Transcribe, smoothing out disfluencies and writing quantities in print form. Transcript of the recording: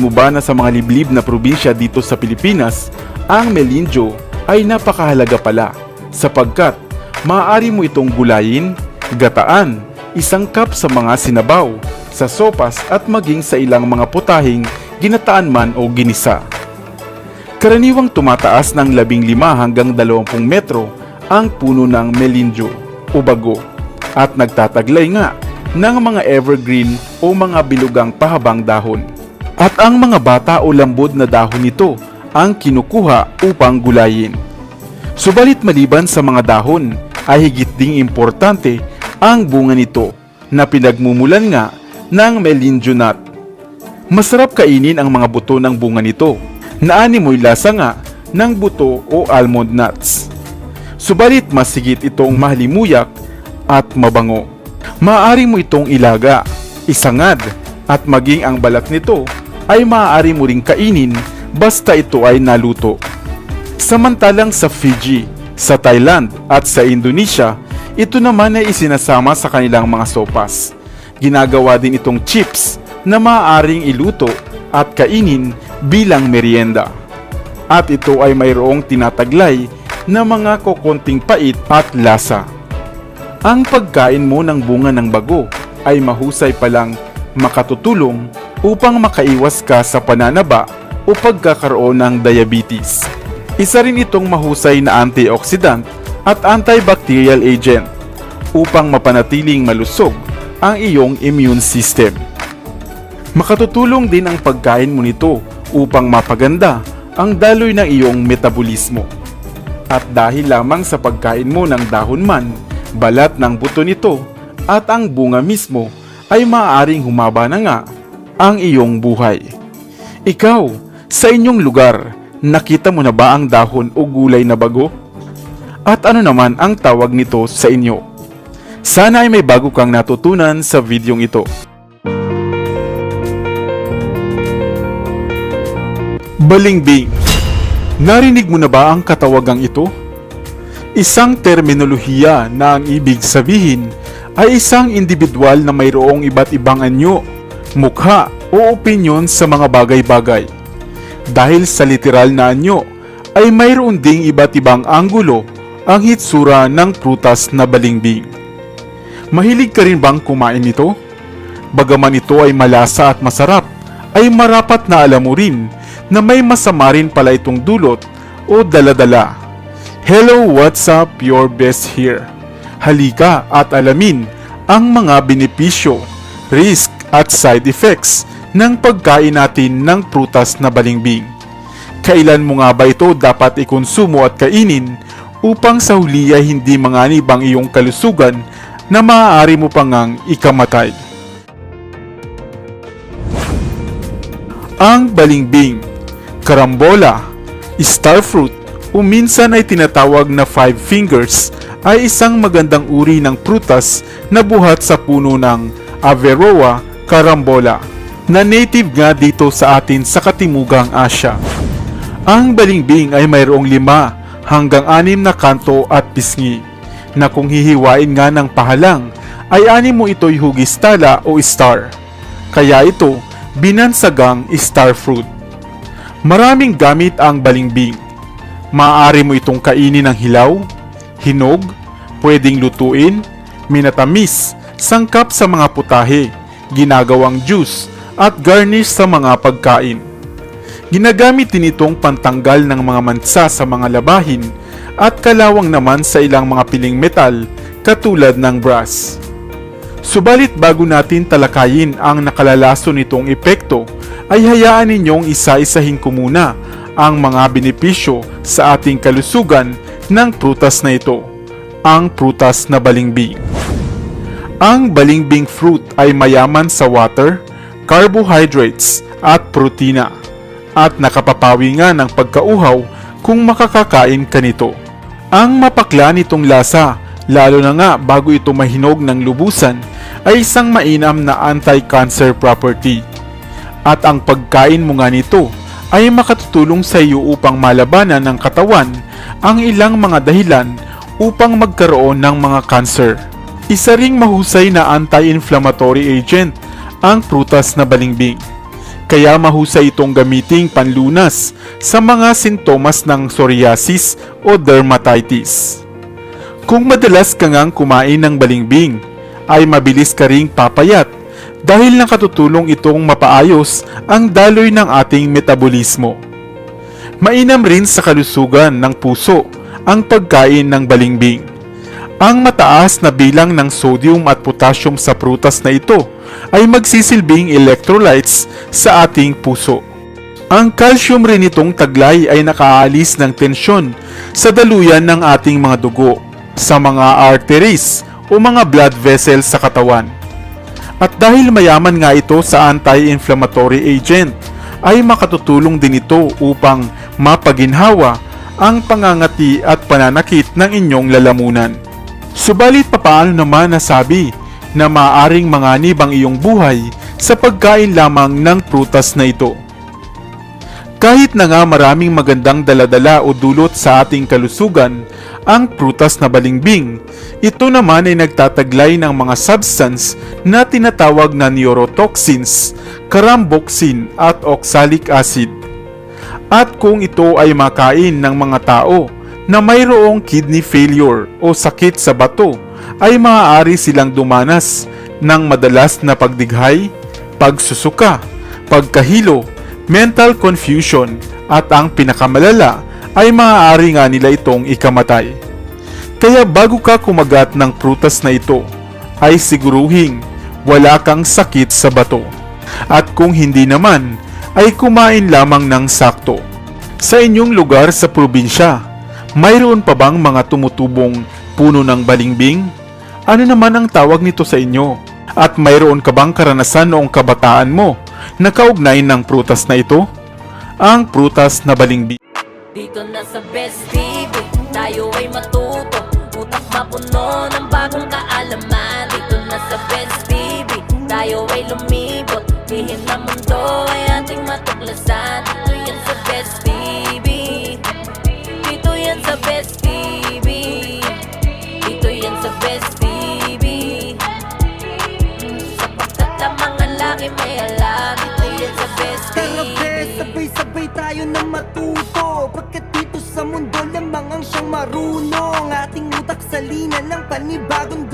mo ba na sa mga liblib na probinsya dito sa Pilipinas, ang melinjo ay napakahalaga pala sapagkat maaari mo itong gulayin, gataan, isangkap sa mga sinabaw, sa sopas at maging sa ilang mga putahing ginataan man o ginisa. Karaniwang tumataas ng 15 hanggang 20 metro ang puno ng melinjo o bago at nagtataglay nga ng mga evergreen o mga bilugang pahabang dahon. At ang mga bata o lambod na dahon nito ang kinukuha upang gulayin. Subalit maliban sa mga dahon ay higit ding importante ang bunga nito na pinagmumulan nga ng melinjo nut. Masarap kainin ang mga buto ng bunga nito na animoy lasa nga ng buto o almond nuts. Subalit mas higit itong mahalimuyak at mabango. Maaari mo itong ilaga, isangad at maging ang balat nito ay maaari mo ring kainin basta ito ay naluto. Samantalang sa Fiji, sa Thailand at sa Indonesia, ito naman ay isinasama sa kanilang mga sopas. Ginagawa din itong chips na maaaring iluto at kainin bilang merienda. At ito ay mayroong tinataglay na mga kokonting pait at lasa. Ang pagkain mo ng bunga ng bago ay mahusay palang makatutulong upang makaiwas ka sa pananaba o pagkakaroon ng diabetes. Isa rin itong mahusay na antioxidant at antibacterial agent upang mapanatiling malusog ang iyong immune system. Makatutulong din ang pagkain mo nito upang mapaganda ang daloy ng iyong metabolismo. At dahil lamang sa pagkain mo ng dahon man, balat ng buto nito at ang bunga mismo ay maaaring humaba na nga ang iyong buhay. Ikaw, sa inyong lugar, nakita mo na ba ang dahon o gulay na bago? At ano naman ang tawag nito sa inyo? Sana ay may bago kang natutunan sa videong ito. Balingbing. Narinig mo na ba ang katawagang ito? Isang terminolohiya na ang ibig sabihin ay isang individual na mayroong iba't ibang anyo, mukha o opinyon sa mga bagay-bagay. Dahil sa literal na anyo, ay mayroon ding iba't ibang anggulo ang hitsura ng prutas na balingbing. Mahilig ka rin bang kumain nito? Bagaman ito ay malasa at masarap, ay marapat na alam mo rin na may masama rin pala itong dulot o daladala. Hello, what's up? Your best here. Halika at alamin ang mga benepisyo, risk at side effects ng pagkain natin ng prutas na balingbing. Kailan mo nga ba ito dapat ikonsumo at kainin upang sa huli ay hindi manganib ang iyong kalusugan na maaari mo pang ikamatay? Ang balingbing, karambola, starfruit o minsan ay tinatawag na five fingers ay isang magandang uri ng prutas na buhat sa puno ng Averrhoa carambola na native nga dito sa atin sa Katimugang Asya. Ang balingbing ay mayroong 5 hanggang 6 na kanto at pisngi na kung hihiwain nga ng pahalang ay 6 mo ito'y hugis tala o star. Kaya ito binansagang starfruit. Maraming gamit ang balingbing. Maaari mo itong kainin ng hilaw, hinog, pwedeng lutuin, minatamis, sangkap sa mga putahe, ginagawang juice, at garnish sa mga pagkain. Ginagamit din itong pantanggal ng mga mansa sa mga labahin at kalawang naman sa ilang mga piling metal katulad ng brass. Subalit bago natin talakayin ang nakalalaso nitong epekto, ay hayaan ninyong isa-isahin ko muna ang mga benepisyo sa ating kalusugan ng prutas na ito, ang prutas na balingbing. Ang balingbing fruit ay mayaman sa water, carbohydrates at protina at nakapapawi nga ng pagkauhaw kung makakakain ka nito. Ang mapakla nitong lasa, lalo na nga bago ito mahinog ng lubusan, ay isang mainam na anti-cancer property. At ang pagkain mo nga nito ay makatutulong sa iyo upang malabanan ng katawan ang ilang mga dahilan upang magkaroon ng mga cancer. Isa ring mahusay na anti-inflammatory agent ang prutas na balingbing. Kaya mahusay itong gamiting panlunas sa mga sintomas ng psoriasis o dermatitis. Kung madalas ka ngang kumain ng balimbing, ay mabilis ka ring papayat dahil nakatutulong itong mapaayos ang daloy ng ating metabolismo. Mainam rin sa kalusugan ng puso ang pagkain ng balimbing. Ang mataas na bilang ng sodium at potassium sa prutas na ito ay magsisilbing electrolytes sa ating puso. Ang calcium rin itong taglay ay nakaalis ng tensyon sa daluyan ng ating mga dugo, sa mga arteries o mga blood vessels sa katawan. At dahil mayaman nga ito sa anti-inflammatory agent, ay makatutulong din ito upang mapaginhawa ang pangangati at pananakit ng inyong lalamunan. Subalit papaano naman nasabi na maaaring manganib ang iyong buhay sa pagkain lamang ng prutas na ito? Kahit na nga maraming magandang daladala o dulot sa ating kalusugan ang prutas na balimbing, ito naman ay nagtataglay ng mga substance na tinatawag na neurotoxins, caramboxin at oxalic acid. At kung ito ay makain ng mga tao na mayroong kidney failure o sakit sa bato, ay maaari silang dumanas ng madalas na pagdighay, pagsusuka, pagkahilo, mental confusion at ang pinakamalala ay maaari nga nila itong ikamatay. Kaya bago ka kumagat ng prutas na ito, ay siguruhing wala kang sakit sa bato. At kung hindi naman, ay kumain lamang ng sakto. Sa inyong lugar sa probinsya, mayroon pa bang mga tumutubong puno ng balimbing? Ano naman ang tawag nito sa inyo? At mayroon ka bang karanasan noong kabataan mo na kaugnay ng prutas na ito? Ang prutas na balimbing. Dito na sa Best TV, tayo ay matuto, utak mapuno ng bagong kaalaman. Dito na sa Best TV, tayo ay lumibot, lihim na mundo ay ating matuklasan. Dito yan sa Best TV, dito yan sa Best TV, dito yan sa Best TV, sapagkat ang mga laki may alam. Dito yan sa Best Tara TV. be, sabay-sabay tayo na matuto, pagkat dito sa mundo lamang ang siyang marunong. Ating utak sa linan ng panibagong